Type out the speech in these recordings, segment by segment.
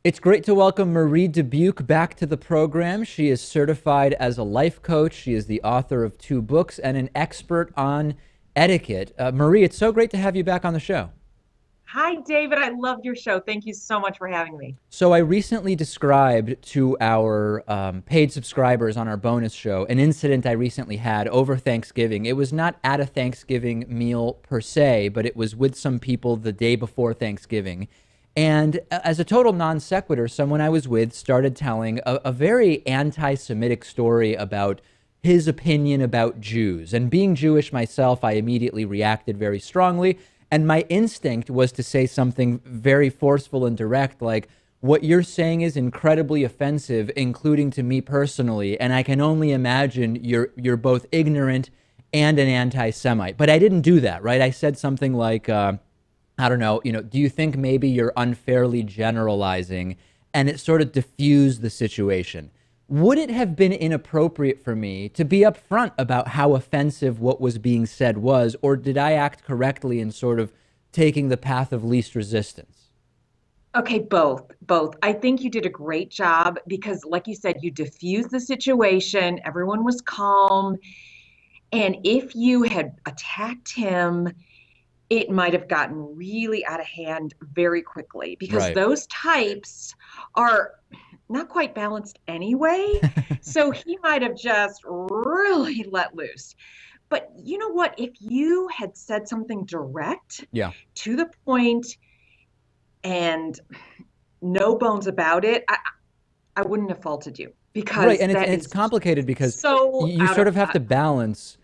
It's great to welcome Marie Dubuque back to the program. She is certified as a life coach. She is the author of two books and an expert on etiquette. Marie, it's so great to have you back on the show. Hi, David. I love your show. Thank you so much for having me. So, I recently described to our paid subscribers on our bonus show an incident I recently had over Thanksgiving. It was not at a Thanksgiving meal per se, but it was with some people the day before Thanksgiving. And as a total non sequitur, someone I was with started telling a very anti Semitic story about his opinion about Jews. And being Jewish myself, I immediately reacted very strongly. And my instinct was to say something very forceful and direct, like, what you're saying is incredibly offensive, including to me personally. And I can only imagine you're both ignorant and an anti-Semite. But I didn't do that, right? I said something like, I don't know, do you think maybe you're unfairly generalizing? And it sort of diffused the situation. Would it have been inappropriate for me to be upfront about how offensive what was being said was, or did I act correctly in sort of taking the path of least resistance? Okay, both. I think you did a great job because, like you said, you diffused the situation. Everyone was calm. And if you had attacked him, it might have gotten really out of hand very quickly because Right. those types are not quite balanced anyway. So he might have just really let loose. But you know what? If you had said something direct Yeah. to the point and no bones about it, I wouldn't have faulted you Right. because And that it's is complicated because so you out sort of of have to touch. balance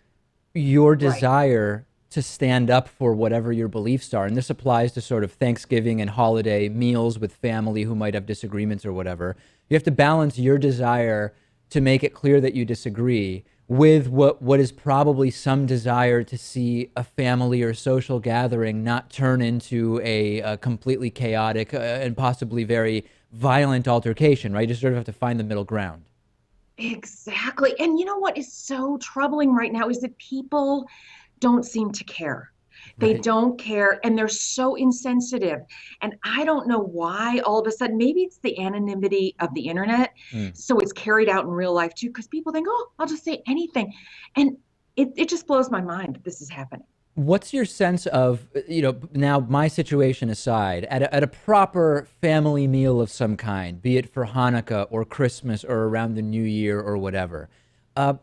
your Right. desire to stand up for whatever your beliefs are. And this applies to sort of Thanksgiving and holiday meals with family who might have disagreements or whatever. You have to balance your desire to make it clear that you disagree with what is probably some desire to see a family or social gathering not turn into a completely chaotic and possibly very violent altercation, right? You just sort of have to find the middle ground. Exactly. And you know what is so troubling right now is that people don't seem to care. They Right. don't care and they're so insensitive. And I don't know why all of a sudden, maybe it's the anonymity of the internet. Mm. So it's carried out in real life too, because people think, oh, I'll just say anything. And it just blows my mind that this is happening. What's your sense of, now my situation aside, at a proper family meal of some kind, be it for Hanukkah or Christmas or around the New Year or whatever, uh,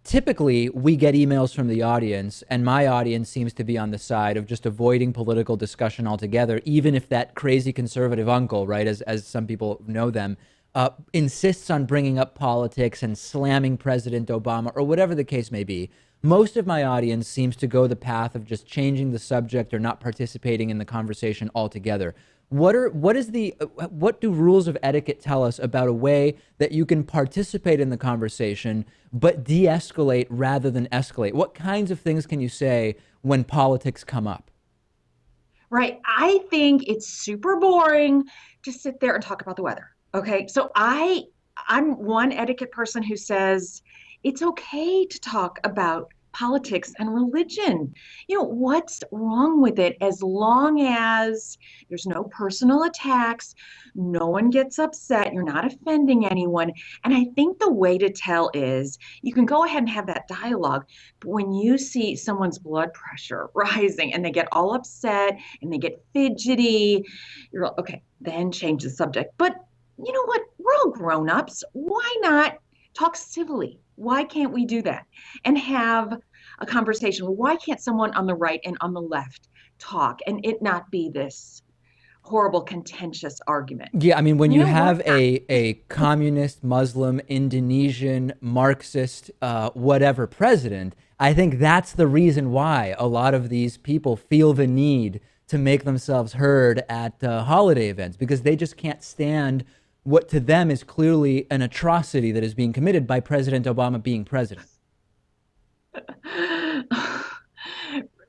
typically we get emails from the audience, and my audience seems to be on the side of just avoiding political discussion altogether, even if that crazy conservative uncle, right, as some people know them, insists on bringing up politics and slamming President Obama or whatever the case may be. Most of my audience seems to go the path of just changing the subject or not participating in the conversation altogether. What do rules of etiquette tell us about a way that you can participate in the conversation but de-escalate rather than escalate? What kinds of things can you say when politics come up? Right. I think it's super boring to sit there and talk about the weather. Okay. I'm one etiquette person who says it's okay to talk about politics and religion. What's wrong with it as long as there's no personal attacks, no one gets upset, you're not offending anyone. And I think the way to tell is you can go ahead and have that dialogue, but when you see someone's blood pressure rising and they get all upset and they get fidgety, you're like, okay, then change the subject. But you know what? We're all grown-ups. Why not talk civilly? Why can't we do that and have a conversation? Why can't someone on the right and on the left talk and it not be this horrible, contentious argument? Yeah, I mean, when You you know what? have a communist, Muslim, Indonesian, Marxist, whatever president, I think that's the reason why a lot of these people feel the need to make themselves heard at holiday events because they just can't stand what to them is clearly an atrocity that is being committed by President Obama being president.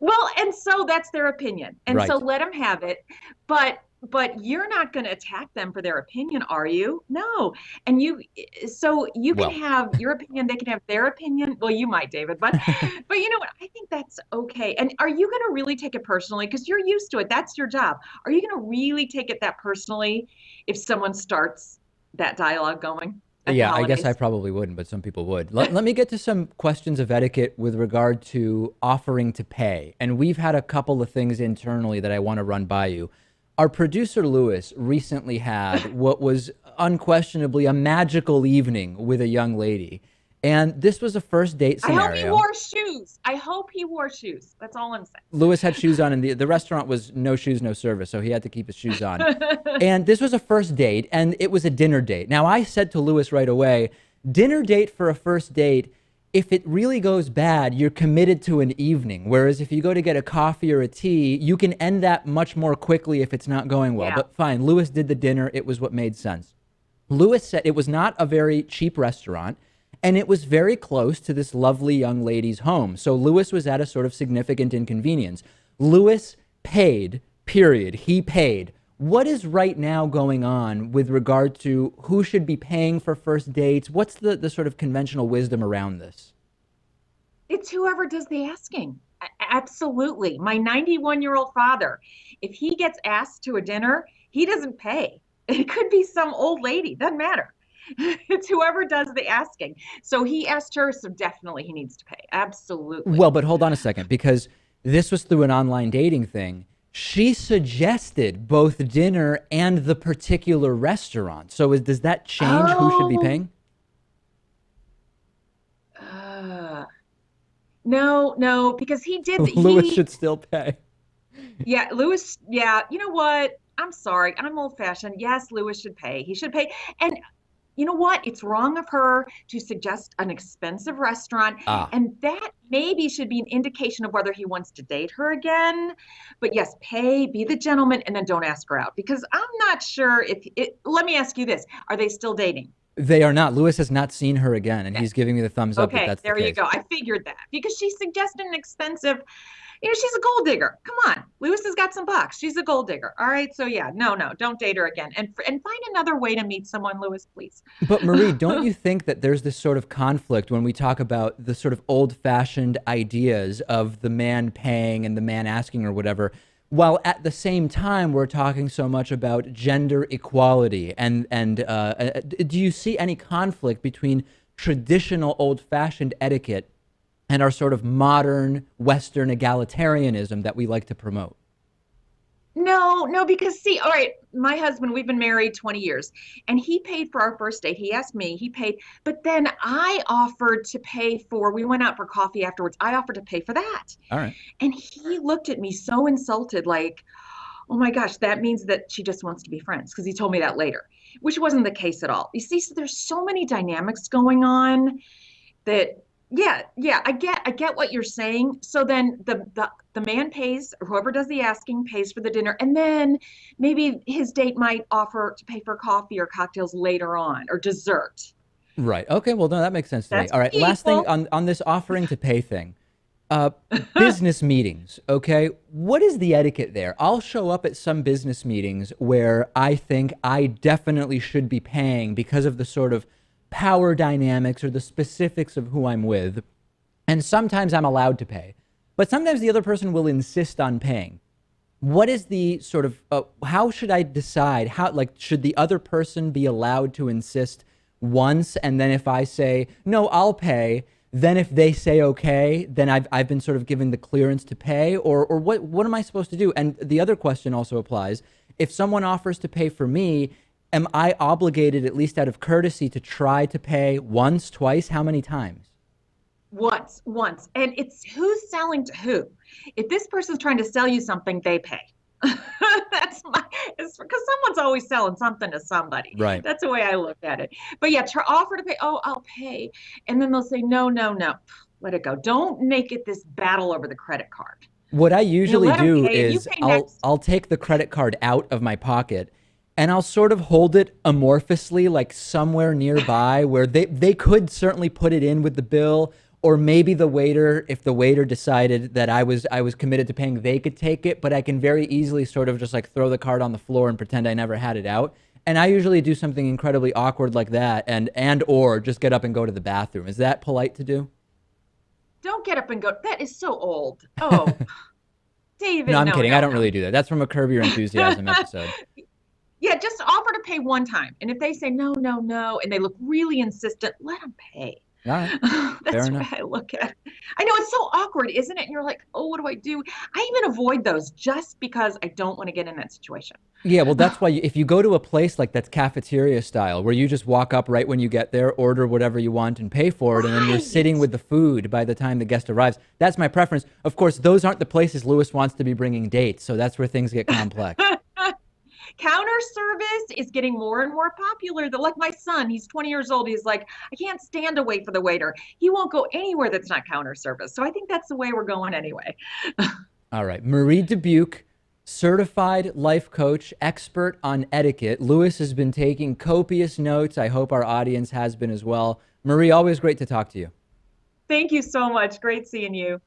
Well, and so that's their opinion. And so Right. let them have it. But but you're not going to attack them for their opinion, are you? No. And so you can Well, have your opinion, they can have their opinion. Well, you might, David, but you know what? I think that's okay. And are you going to really take it personally? Because you're used to it. That's your job. Are you going to really take it that personally if someone starts that dialogue going at the yeah, I guess I holidays? probably wouldn't, but some people would. Let me get to some questions of etiquette with regard to offering to pay. And we've had a couple of things internally that I want to run by you. Our producer, Lewis, recently had what was unquestionably a magical evening with a young lady. And this was a first date I hope he scenario. wore shoes. I hope he wore shoes. That's all I'm Lewis had shoes on, and the restaurant was no shoes, no service, so he had to keep his shoes on. saying. And this was a first date, and it was a dinner date. Now, I said to Lewis right away, dinner date for a first date, if it really goes bad, you're committed to an evening. Whereas if you go to get a coffee or a tea, you can end that much more quickly if it's not going well. Yeah. But fine, Lewis did the dinner. It was what made sense. Lewis said it was not a very cheap restaurant, and it was very close to this lovely young lady's home. So Lewis was at a sort of significant inconvenience. Lewis paid, period. He paid. What is right now going on with regard to who should be paying for first dates? What's the sort of conventional wisdom around this? It's whoever does the asking. Absolutely. My 91-year-old father, if he gets asked to a dinner, he doesn't pay. It could be some old lady, doesn't matter. It's whoever does the asking. So he asked her, so definitely he needs to pay. Absolutely. Well, but hold on a second, because this was through an online dating thing. She suggested both dinner and the particular restaurant. So does that change who should be Oh, paying? uh, no, no, because he did, Lewis he, should still pay. yeah, Lewis, yeah, you know what? I'm sorry. I'm old fashioned. Yes, Lewis should pay. He should pay. And you know what? It's wrong of her to suggest an expensive restaurant. Ah, And that maybe should be an indication of whether he wants to date her again. But yes, pay, be the gentleman, and then don't ask her out because I'm not sure if it. Let me ask you this. Are they still dating? they are not. Lewis has not seen her again, and Okay. he's giving me the thumbs up that Okay. that's the There you case. go. I figured that because she suggested an expensive, she's a gold digger. Come on. Lewis has got some bucks. She's a gold digger. All right. So yeah, no, no, don't date her again. And find another way to meet someone, Lewis, please. But Marie, don't you think that there's this sort of conflict when we talk about the sort of old-fashioned ideas of the man paying and the man asking or whatever, while at the same time we're talking so much about gender equality and do you see any conflict between traditional old-fashioned etiquette and our sort of modern Western egalitarianism that we like to promote? No, no, because see, all right, my husband, we've been married 20 years, and he paid for our first date. He asked me, he paid, but then I offered to pay for, we went out for coffee afterwards. I offered to pay for that. All right. And he looked at me so insulted, like, oh my gosh, that means that she just wants to be friends, because he told me that later, which wasn't the case at all. You see, so there's so many dynamics going on that yeah, I get what you're saying. So then the man pays, or whoever does the asking pays for the dinner, and then maybe his date might offer to pay for coffee or cocktails later on or dessert. Right. Okay. Well, no, that makes sense to me. That's All right. pretty Last thing equal. on this offering to pay thing. Uh, Business meetings. Okay. What is the etiquette there? I'll show up at some business meetings where I think I definitely should be paying because of the sort of power dynamics or the specifics of who I'm with. And sometimes I'm allowed to pay, but sometimes the other person will insist on paying. What is the sort of how should I decide how, like, should the other person be allowed to insist once, and then if I say no I'll pay, then if they say okay, then I've been sort of given the clearance to pay, or what am I supposed to do? And the other question also applies: if someone offers to pay for me, am I obligated, at least out of courtesy, to try to pay once, twice, how many times? Once. And it's who's selling to who. If this person's trying to sell you something, they pay. That's my, it's because someone's always selling something to somebody. Right. That's the way I look at it. But yeah, offer to pay. Oh, I'll pay. And then they'll say, no, no, no. Let it go. Don't make it this battle over the credit card. What I usually Let them do pay and you is pay I'll next. I'll take the credit card out of my pocket and I'll sort of hold it amorphously, like somewhere nearby where they could certainly put it in with the bill, Or maybe the waiter, if the waiter decided that I was committed to paying, they could take it, but I can very easily sort of just like throw the card on the floor and pretend I never had it out. And I usually do something incredibly awkward like that, and or just get up and go to the bathroom. Is that polite to do? Don't get up and go. That is so old. Oh, No, David, I'm no, kidding. I no, don't no. really do that. That's from a Curb Your Enthusiasm episode. Yeah, just offer to pay one time. And if they say no, no, no, and they look really insistent, let them pay. All right, fair That's the way enough. I look at it. I know it's so awkward, isn't it? And you're like, oh, what do I do? I even avoid those just because I don't want to get in that situation. Yeah, well, that's why if you go to a place like that's cafeteria style, where you just walk up right when you get there, order whatever you want, and pay for it, and then you're sitting Right. with the food by the time the guest arrives. That's my preference. Of course, those aren't the places Lewis wants to be bringing dates, so that's where things get complex. Counter service is getting more and more popular. Like my son, he's 20 years old. He's like, I can't stand to wait for the waiter. He won't go anywhere that's not counter service. So I think that's the way we're going anyway. All right, Marie Dubuque, certified life coach, expert on etiquette. Lewis has been taking copious notes. I hope our audience has been as well. Marie, always great to talk to you. Thank you so much. Great seeing you.